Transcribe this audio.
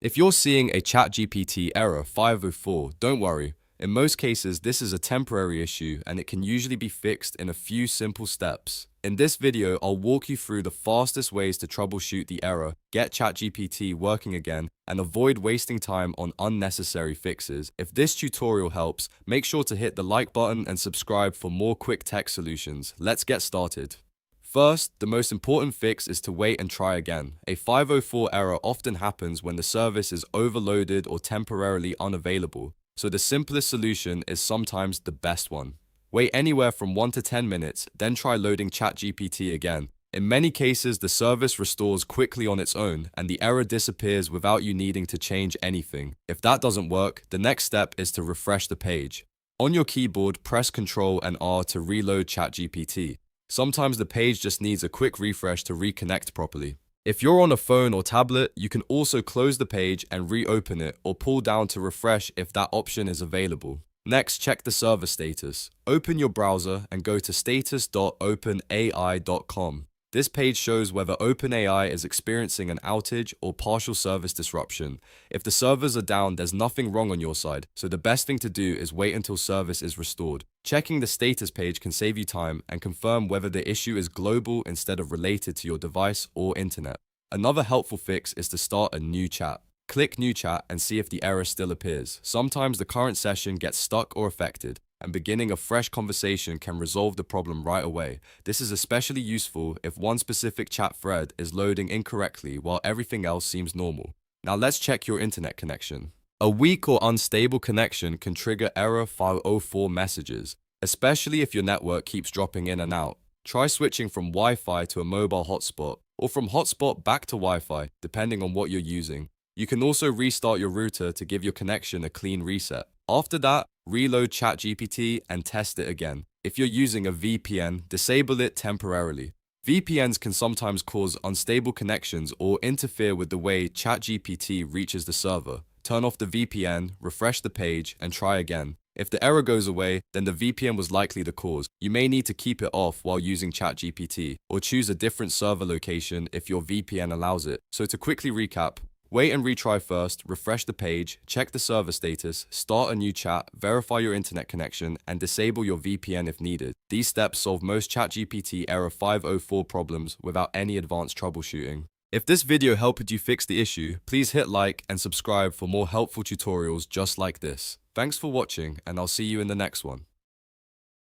If you're seeing a ChatGPT error 504, don't worry. In most cases, this is a temporary issue and it can usually be fixed in a few simple steps. In this video, I'll walk you through the fastest ways to troubleshoot the error, get ChatGPT working again, and avoid wasting time on unnecessary fixes. If this tutorial helps, make sure to hit the like button and subscribe for more quick tech solutions. Let's get started. First, the most important fix is to wait and try again. A 504 error often happens when the service is overloaded or temporarily unavailable, so the simplest solution is sometimes the best one. Wait anywhere from 1 to 10 minutes, then try loading ChatGPT again. In many cases, the service restores quickly on its own, and the error disappears without you needing to change anything. If that doesn't work, the next step is to refresh the page. On your keyboard, press Ctrl and R to reload ChatGPT. Sometimes the page just needs a quick refresh to reconnect properly. If you're on a phone or tablet, you can also close the page and reopen it or pull down to refresh if that option is available. Next, check the server status. Open your browser and go to status.openai.com. This page shows whether OpenAI is experiencing an outage or partial service disruption. If the servers are down, there's nothing wrong on your side, so the best thing to do is wait until service is restored. Checking the status page can save you time and confirm whether the issue is global instead of related to your device or internet. Another helpful fix is to start a new chat. Click New Chat and see if the error still appears. Sometimes the current session gets stuck or affected, and beginning a fresh conversation can resolve the problem right away. This is especially useful if one specific chat thread is loading incorrectly while everything else seems normal. Now let's check your internet connection. A weak or unstable connection can trigger error 504 messages, especially if your network keeps dropping in and out. Try switching from Wi-Fi to a mobile hotspot, or from hotspot back to Wi-Fi, depending on what you're using. You can also restart your router to give your connection a clean reset. After that, reload ChatGPT and test it again. If you're using a VPN, disable it temporarily. VPNs can sometimes cause unstable connections or interfere with the way ChatGPT reaches the server. Turn off the VPN, refresh the page, and try again. If the error goes away, then the VPN was likely the cause. You may need to keep it off while using ChatGPT, or choose a different server location if your VPN allows it. So to quickly recap, wait and retry first, refresh the page, check the server status, start a new chat, verify your internet connection, and disable your VPN if needed. These steps solve most ChatGPT error 504 problems without any advanced troubleshooting. If this video helped you fix the issue, please hit like and subscribe for more helpful tutorials just like this. Thanks for watching, and I'll see you in the next one.